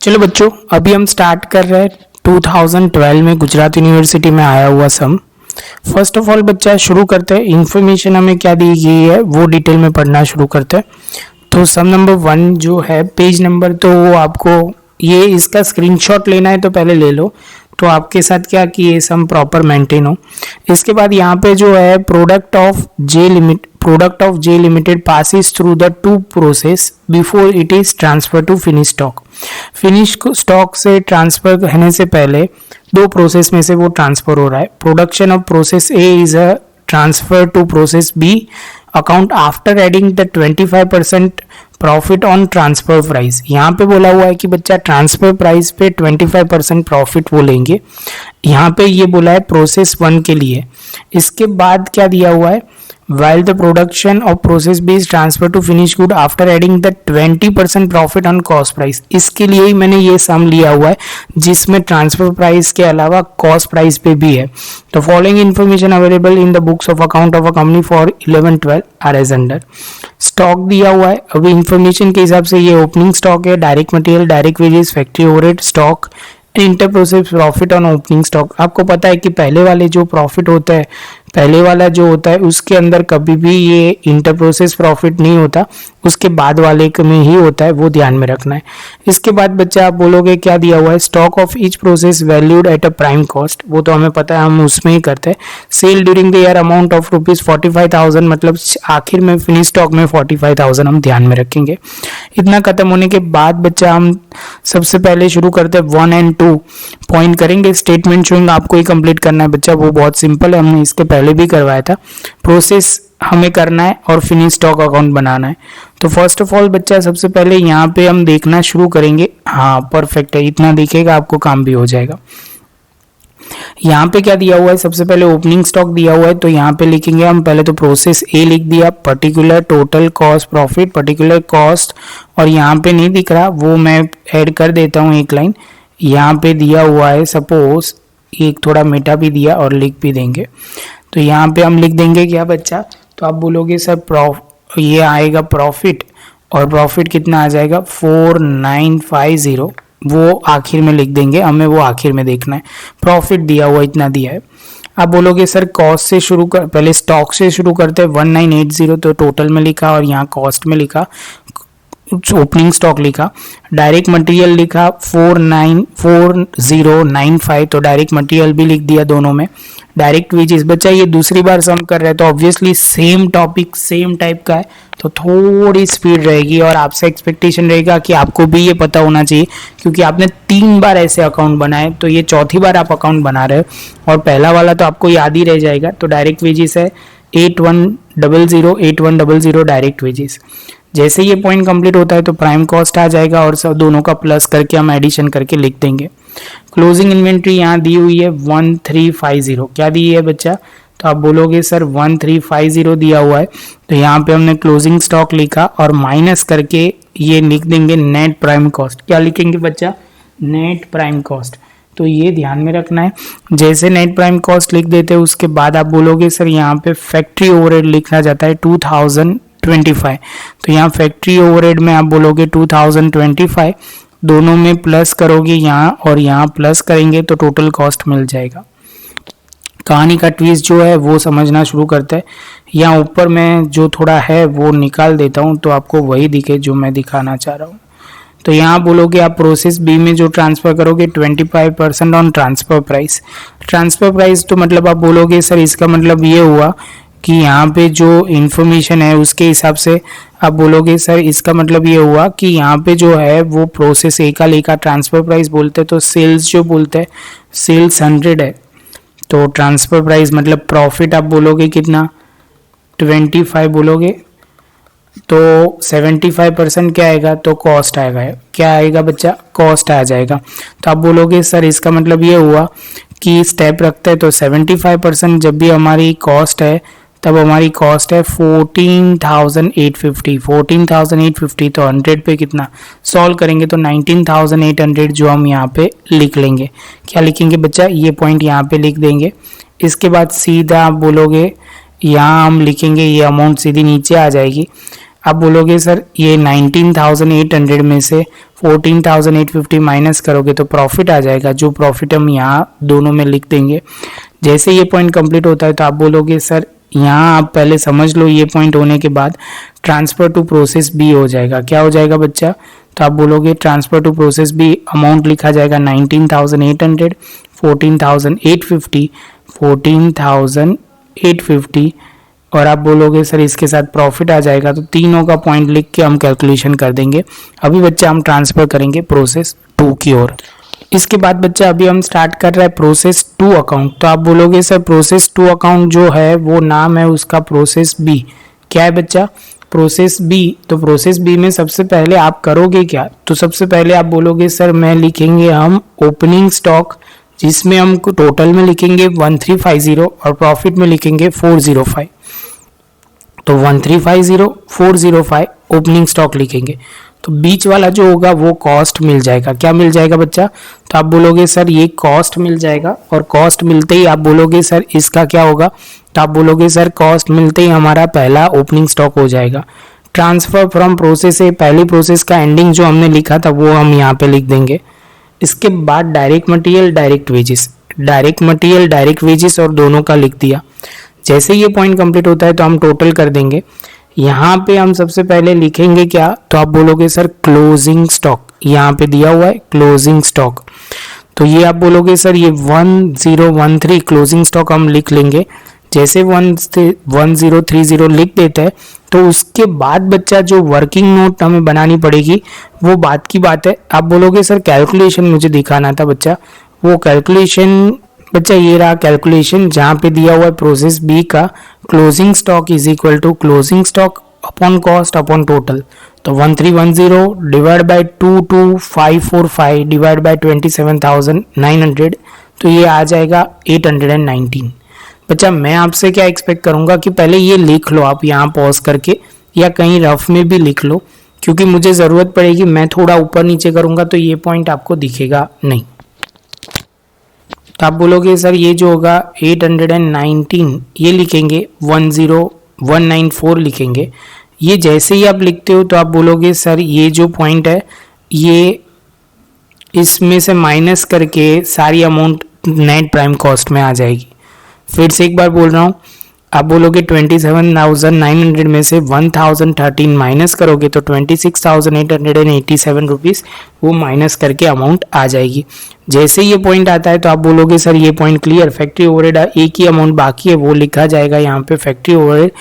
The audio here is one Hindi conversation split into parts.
चलो बच्चों, अभी हम स्टार्ट कर रहे हैं 2012 में गुजरात यूनिवर्सिटी में आया हुआ सम। फर्स्ट ऑफ ऑल बच्चा शुरू करते हैं, इंफॉर्मेशन हमें क्या दी गई है वो डिटेल में पढ़ना शुरू करते हैं। तो सम नंबर 1 जो है पेज नंबर, तो वो आपको ये इसका स्क्रीनशॉट लेना है तो पहले ले लो, तो आपके साथ क्या कि ये सम प्रॉपर मेंटेन हो। इसके बाद यहाँ पे जो है product of J limited passes through the two process before it is transfer to finish stock. Finish stock से ट्रांसफर होने से पहले दो प्रोसेस में से वो ट्रांसफर हो रहा है। Production of process A is a transfer to process B account after adding the 25% profit on transfer price. यहाँ पे बोला हुआ है कि बच्चा ट्रांसफर प्राइस पे 25% प्रॉफिट वो लेंगे। यहाँ पे ये बोला है प्रोसेस 1 के लिए। इसके बाद क्या दिया हुआ है, while the production of process B is transferred to finished good after adding the 20% profit on cost price। इसके लिए ही मैंने ये सम लिया हुआ है जिसमें ट्रांसफर प्राइस के अलावा कॉस्ट प्राइस पे भी है। तो following information available in the books of account of a company for 11-12 are as under. Stock दिया हुआ है। अभी इन्फॉर्मेशन के हिसाब से ये ओपनिंग स्टॉक है, direct material, direct wages, factory overhead, stock, inter process profit on opening stock. आपको पता है कि पहले वाले जो प्रॉफिट होता है, पहले वाला जो होता है उसके अंदर कभी भी ये इंटर प्रोसेस प्रॉफिट नहीं होता, उसके बाद वाले में ही होता है, वो ध्यान में रखना है। इसके बाद बच्चा आप बोलोगे क्या दिया हुआ है, stock of each process valued at a prime cost, वो तो हमें पता है, हम उसमें ही करते हैं। Sale during the year amount of ₹45,000, मतलब आखिर में फिनिश स्टॉक में 45,000 हम ध्यान में रखेंगे। इतना खत्म होने के बाद बच्चा हम सबसे पहले शुरू करते हैं 1 और 2 पॉइंट करेंगे। स्टेटमेंट शोइंग आपको ही कंप्लीट करना है बच्चा, वो बहुत सिंपल है, हमने इसके पहले भी करवाया था। प्रोसेस हमें करना है और फिनिश स्टॉक अकाउंट बनाना है। तो फर्स्ट ऑफ ऑल बच्चा सबसे पहले यहाँ पे हम देखना शुरू करेंगे। हाँ परफेक्ट है, इतना दिखेगा आपको काम भी हो जाएगा। यहाँ पे क्या दिया हुआ है, सबसे पहले ओपनिंग स्टॉक दिया हुआ है, तो यहाँ पे लिखेंगे हम पहले तो प्रोसेस ए लिख दिया, particular total cost profit, particular cost, और यहाँ पे नहीं दिख रहा वो मैं ऐड कर देता हूँ एक लाइन। यहाँ पे दिया हुआ है सपोज, एक थोड़ा मिटा भी दिया और लिख भी देंगे। तो यहाँ पे हम लिख देंगे क्या बच्चा, तो आप बोलोगे सर ये आएगा प्रॉफिट, और प्रॉफिट कितना आ जाएगा 4950, वो आखिर में लिख देंगे, हमें वो आखिर में देखना है। प्रॉफिट दिया हुआ इतना दिया है। आप बोलोगे सर कॉस्ट से शुरू कर, पहले स्टॉक से शुरू करते हैं 1980, तो टोटल में लिखा और यहाँ कॉस्ट में लिखा, ओपनिंग स्टॉक लिखा, डायरेक्ट मटेरियल लिखा 4095, तो डायरेक्ट मटेरियल भी लिख दिया दोनों में। डायरेक्ट वेजेस बच्चा ये दूसरी बार सम कर रहे हैं तो obviously same topic same type का है, तो थोड़ी स्पीड रहेगी और आपसे एक्सपेक्टेशन रहेगा कि आपको भी ये पता होना चाहिए, क्योंकि आपने 3 बार ऐसे अकाउंट बनाए, तो ये चौथी बार आप अकाउंट बना रहे हो और पहला वाला तो आपको याद ही रह जाएगा। तो डायरेक्ट वेजेस है 8100 डायरेक्ट वेजेस। जैसे ये पॉइंट कंप्लीट होता है तो प्राइम कॉस्ट आ जाएगा और सब दोनों का प्लस करके हम एडिशन करके लिख देंगे। क्लोजिंग इन्वेंट्री यहाँ दी हुई है 1350, क्या दी है बच्चा, तो आप बोलोगे सर 1350 दिया हुआ है, तो यहाँ पे हमने क्लोजिंग स्टॉक लिखा और माइनस करके ये लिख देंगे नेट प्राइम कॉस्ट। क्या लिखेंगे बच्चा, नेट प्राइम कॉस्ट। तो ये ध्यान में रखना है, जैसे नेट प्राइम कॉस्ट लिख देते हैं उसके बाद आप बोलोगे सर यहाँ पे फैक्ट्री ओवरहेड लिखना जाता है 2025, तो यहाँ फैक्ट्री ओवरहेड में आप बोलोगे 2025, दोनों में प्लस करोगे यहाँ और यहाँ प्लस करेंगे तो टोटल कॉस्ट मिल जाएगा। कहानी का ट्विस्ट जो है वो समझना शुरू करते हैं। यहाँ ऊपर में जो थोड़ा है वो निकाल देता हूँ तो आपको वही दिखे जो मैं दिखाना चाह रहा हूँ। तो यहाँ बोलोगे आप प्रोसेस बी में जो ट्रांसफर करोगे 25% on transfer price. Transfer price तो मतलब आप बोलोगे सर इसका मतलब ये हुआ कि यहाँ पे जो इन्फॉर्मेशन है उसके हिसाब से आप बोलोगे सर इसका मतलब ये हुआ कि यहाँ पे जो है वो प्रोसेस ए का लेखा ट्रांसफर प्राइस बोलते हैं, तो सेल्स जो बोलते हैं सेल्स 100 है, तो ट्रांसफर प्राइस मतलब प्रॉफिट आप बोलोगे कितना 25 बोलोगे, तो 75% क्या आएगा, तो कॉस्ट आएगा। क्या आएगा बच्चा, कॉस्ट आ जाएगा। तो आप बोलोगे सर इसका मतलब ये हुआ कि स्टेप रखते हैं तो 75% जब भी हमारी कॉस्ट है तब हमारी कॉस्ट है 14,850, तो 100 पे कितना सॉल्व करेंगे तो 19,800 जो हम यहाँ पे लिख लेंगे। क्या लिखेंगे बच्चा, ये पॉइंट यहाँ पे लिख देंगे। इसके बाद सीधा आप बोलोगे यहाँ हम लिखेंगे, ये अमाउंट सीधी नीचे आ जाएगी। आप बोलोगे सर ये 19,800 में से 14,850 माइनस करोगे तो प्रॉफिट आ जाएगा, जो प्रॉफिट हम यहाँ दोनों में लिख देंगे। जैसे ये पॉइंट कंप्लीट होता है तो आप बोलोगे सर यहाँ आप पहले समझ लो, ये पॉइंट होने के बाद ट्रांसफर टू प्रोसेस बी हो जाएगा। क्या हो जाएगा बच्चा? तो आप बोलोगे transfer to process B, amount लिखा जाएगा 19,800, 14,850, 14,850 और आप बोलोगे सर इसके साथ प्रॉफिट आ जाएगा। तो तीनों का पॉइंट लिख के हम कैलकुलेशन कर देंगे। अभी बच्चा हम ट्रांसफर करेंगे प्रोसेस 2 की ओर। इसके बाद बच्चा अभी हम स्टार्ट कर रहे हैं प्रोसेस 2 अकाउंट। तो आप बोलोगे सर प्रोसेस 2 अकाउंट जो है वो नाम है उसका प्रोसेस बी। क्या है बच्चा? Process B. तो प्रोसेस बी में सबसे पहले आप करोगे क्या? तो सबसे पहले आप बोलोगे सर मैं लिखेंगे हम ओपनिंग स्टॉक, जिसमें हम टोटल में लिखेंगे 1350 और प्रॉफिट में लिखेंगे 405। तो 1350 405 ओपनिंग स्टॉक लिखेंगे। तो बीच वाला जो होगा वो कॉस्ट मिल जाएगा। क्या मिल जाएगा बच्चा? तो आप बोलोगे सर ये कॉस्ट मिल जाएगा और कॉस्ट मिलते ही आप बोलोगे सर इसका क्या होगा? तो आप बोलोगे सर कॉस्ट मिलते ही हमारा पहला ओपनिंग स्टॉक हो जाएगा। ट्रांसफर फ्रॉम प्रोसेस से पहली प्रोसेस का एंडिंग जो हमने लिखा था वो हम यहाँ पे लिख देंगे। इसके बाद direct material direct wages, direct material direct wages और दोनों का लिख दिया। जैसे ये पॉइंट कंप्लीट होता है तो हम टोटल कर देंगे। यहाँ पे हम सबसे पहले लिखेंगे क्या? तो आप बोलोगे सर क्लोजिंग स्टॉक, यहाँ पे दिया हुआ है क्लोजिंग स्टॉक। तो ये आप बोलोगे सर ये 1013 क्लोजिंग स्टॉक हम लिख लेंगे। जैसे 1030 लिख देते हैं तो उसके बाद बच्चा जो वर्किंग नोट हमें बनानी पड़ेगी वो बात की बात है। आप बोलोगे सर कैलकुलेशन मुझे दिखाना था बच्चा, वो कैलकुलेशन बच्चा ये रहा कैलकुलेशन जहाँ पे दिया हुआ है प्रोसेस बी का closing stock is equal to closing stock upon cost upon total. तो 1310 डिवाइड बाई 22545 डिवाइड बाई 27,900, तो ये आ जाएगा 819। बच्चा मैं आपसे क्या एक्सपेक्ट करूंगा कि पहले ये लिख लो आप यहाँ पॉज करके या कहीं रफ में भी लिख लो, क्योंकि मुझे ज़रूरत पड़ेगी। मैं थोड़ा ऊपर नीचे करूंगा तो ये पॉइंट आपको दिखेगा नहीं। तो आप बोलोगे सर ये जो होगा 819 ये लिखेंगे, 10194 लिखेंगे। ये जैसे ही आप लिखते हो तो आप बोलोगे सर ये जो पॉइंट है ये इसमें से माइनस करके सारी अमाउंट नेट प्राइम कॉस्ट में आ जाएगी। फिर से एक बार बोल रहा हूँ, आप बोलोगे 27,900 में से 1,013 माइनस करोगे तो 26,887 रुपीज़ वो माइनस करके अमाउंट आ जाएगी। जैसे ये पॉइंट आता है तो आप बोलोगे सर ये पॉइंट क्लियर। फैक्ट्री ओवरहेड एक ही अमाउंट बाकी है वो लिखा जाएगा यहाँ पे फैक्ट्री ओवरहेड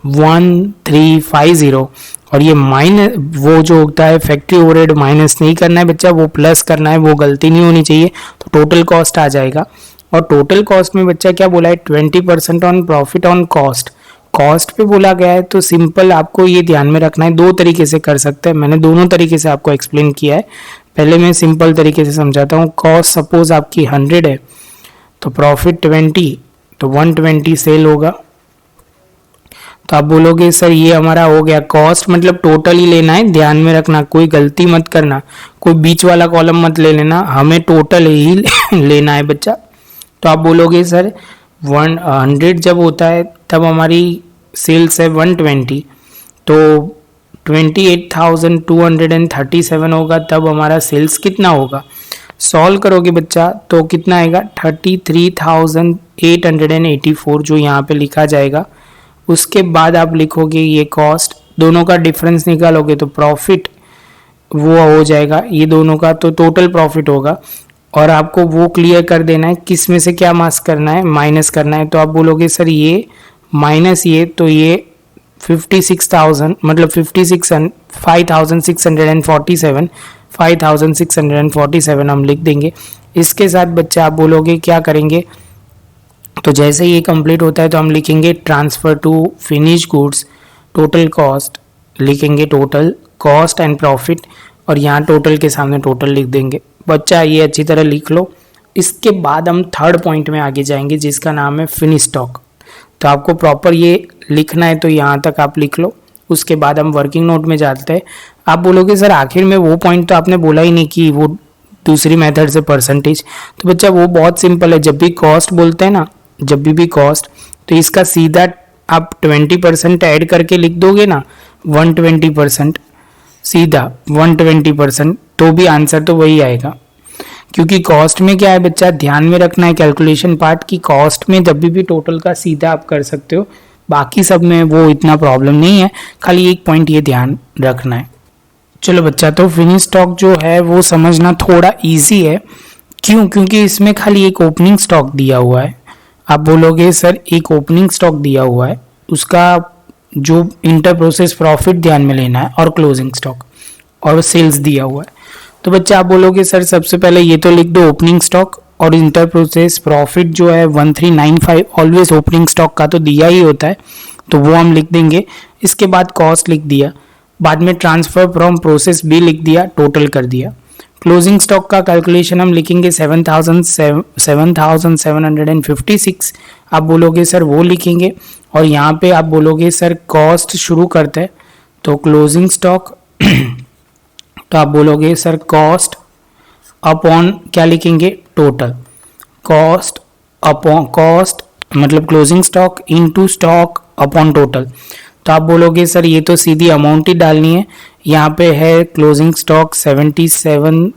1350 और ये माइनस वो जो होता है फैक्ट्री ओवरहेड माइनस नहीं करना है बच्चा, वो प्लस करना है, वो गलती नहीं होनी चाहिए। तो टोटल कॉस्ट आ जाएगा और टोटल कॉस्ट में बच्चा क्या बोला है 20% on profit on cost. Cost पे बोला गया है तो सिंपल आपको ये ध्यान में रखना है, दो तरीके से कर सकते हैं। मैंने दोनों तरीके से आपको एक्सप्लेन किया है। पहले मैं सिंपल तरीके से समझाता हूँ। कॉस्ट सपोज आपकी 100 है तो प्रॉफिट 20, तो 120 सेल होगा। तो आप बोलोगे सर ये हमारा हो गया कॉस्ट, मतलब टोटल ही लेना है, ध्यान में रखना, कोई गलती मत करना, कोई बीच वाला कॉलम मत ले लेना, हमें टोटल ही लेना है बच्चा। तो आप बोलोगे सर 100 जब होता है तब हमारी सेल्स है 120, तो 28,237 होगा तब हमारा सेल्स कितना होगा। सॉल्व करोगे बच्चा तो कितना आएगा 33,884 जो यहाँ पे लिखा जाएगा। उसके बाद आप लिखोगे ये कॉस्ट, दोनों का डिफरेंस निकालोगे तो प्रॉफिट वो हो जाएगा ये दोनों का, तो टोटल प्रॉफिट होगा। और आपको वो क्लियर कर देना है किस में से क्या मास करना है, माइनस करना है। तो आप बोलोगे सर ये माइनस ये, तो ये 56,000 मतलब 5,647 हम लिख देंगे। इसके साथ बच्चा आप बोलोगे क्या करेंगे, तो जैसे ये कंप्लीट होता है तो हम लिखेंगे transfer to finish goods total cost, लिखेंगे टोटल कॉस्ट एंड प्रॉफिट और यहाँ टोटल के सामने टोटल लिख देंगे। बच्चा ये अच्छी तरह लिख लो। इसके बाद हम थर्ड पॉइंट में आगे जाएंगे जिसका नाम है फिनिश स्टॉक। तो आपको प्रॉपर ये लिखना है तो यहाँ तक आप लिख लो। उसके बाद हम वर्किंग नोट में जाते हैं। आप बोलोगे सर आखिर में वो पॉइंट तो आपने बोला ही नहीं कि वो दूसरी मेथड से परसेंटेज। तो बच्चा वो बहुत सिंपल है, जब भी कॉस्ट बोलते हैं ना, जब भी कॉस्ट तो इसका सीधा आप 20% ऐड करके लिख दोगे ना 120%, सीधा 120%, तो भी आंसर तो वही आएगा। क्योंकि कॉस्ट में क्या है बच्चा, ध्यान में रखना है कैलकुलेशन पार्ट की, कॉस्ट में जब भी टोटल का सीधा आप कर सकते हो, बाकी सब में वो इतना प्रॉब्लम नहीं है, खाली एक पॉइंट ये ध्यान रखना है। चलो बच्चा, तो फिनिश स्टॉक जो है वो समझना थोड़ा इजी है। क्यों? क्योंकि इसमें खाली एक ओपनिंग स्टॉक दिया हुआ है। आप बोलोगे सर एक ओपनिंग स्टॉक दिया हुआ है, उसका जो इंटर प्रोसेस प्रॉफिट ध्यान में लेना है, और क्लोजिंग स्टॉक और सेल्स दिया हुआ है। तो बच्चा आप बोलोगे सर सबसे पहले ये तो लिख दो ओपनिंग स्टॉक, और इंटर प्रोसेस प्रॉफिट जो है 1395, ऑलवेज ओपनिंग स्टॉक का तो दिया ही होता है, तो वो हम लिख देंगे। इसके बाद कॉस्ट लिख दिया, बाद में ट्रांसफर फ्रॉम प्रोसेस भी लिख दिया, टोटल कर दिया। क्लोजिंग स्टॉक का कैलकुलेशन हम लिखेंगे 7756। आप बोलोगे सर वो लिखेंगे, और यहाँ पे आप बोलोगे सर कॉस्ट शुरू करते हैं, तो क्लोजिंग स्टॉक तो आप बोलोगे सर कॉस्ट अपॉन क्या लिखेंगे, टोटल। कॉस्ट अपॉन कॉस्ट मतलब closing stock into stock upon total. तो आप बोलोगे सर ये तो सीधी अमाउंट ही डालनी है, यहाँ पे है क्लोजिंग स्टॉक 77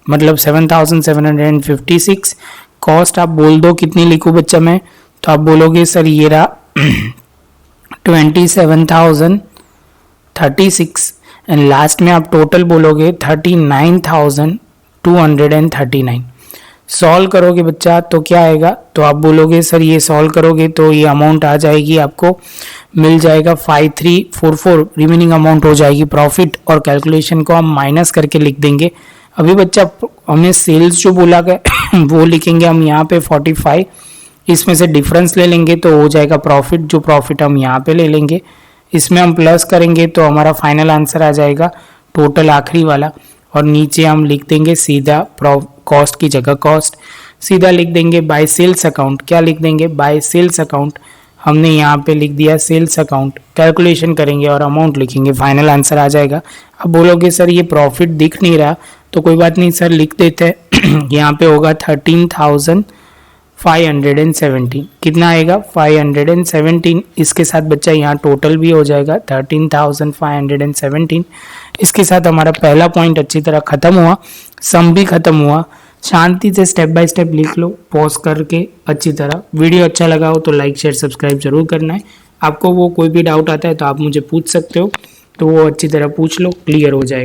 मतलब 7756। कॉस्ट आप बोल दो कितनी लिखूं बच्चा मैं, तो आप बोलोगे सर ये रहा 27,036, एंड लास्ट में आप टोटल बोलोगे 39,239। सॉल्व करोगे बच्चा तो क्या आएगा, तो आप बोलोगे सर ये सॉल्व करोगे तो ये अमाउंट आ जाएगी, आपको मिल जाएगा 5344, रिमेनिंग अमाउंट हो जाएगी प्रॉफिट, और कैलकुलेशन को हम माइनस करके लिख देंगे। अभी बच्चा हमें सेल्स जो बोला गया वो लिखेंगे हम यहाँ पे 45, इसमें से डिफरेंस ले लेंगे तो हो जाएगा प्रॉफिट, जो प्रॉफिट हम यहाँ पे ले लेंगे, इसमें हम प्लस करेंगे तो हमारा फाइनल आंसर आ जाएगा टोटल आखिरी वाला, और नीचे हम लिख देंगे सीधा कॉस्ट की जगह कॉस्ट, सीधा लिख देंगे बाय सेल्स अकाउंट। क्या लिख देंगे, बाय सेल्स अकाउंट। हमने यहाँ पे लिख दिया सेल्स अकाउंट, कैलकुलेशन करेंगे और अमाउंट लिखेंगे, फाइनल आंसर आ जाएगा। अब बोलोगे सर ये प्रॉफिट दिख नहीं रहा, तो कोई बात नहीं सर लिख देते हैं यहाँ पे होगा 13,517। कितना आएगा, 517। इसके साथ बच्चा यहाँ टोटल भी हो जाएगा 13,517। इसके साथ हमारा पहला पॉइंट अच्छी तरह खत्म हुआ, सम भी खत्म हुआ। शांति से स्टेप बाय स्टेप लिख लो पॉज करके अच्छी तरह। वीडियो अच्छा लगा हो तो लाइक शेयर सब्सक्राइब जरूर करना है। आपको वो कोई भी डाउट आता है तो आप मुझे पूछ सकते हो, तो वो अच्छी तरह पूछ लो, क्लियर हो जाएगा।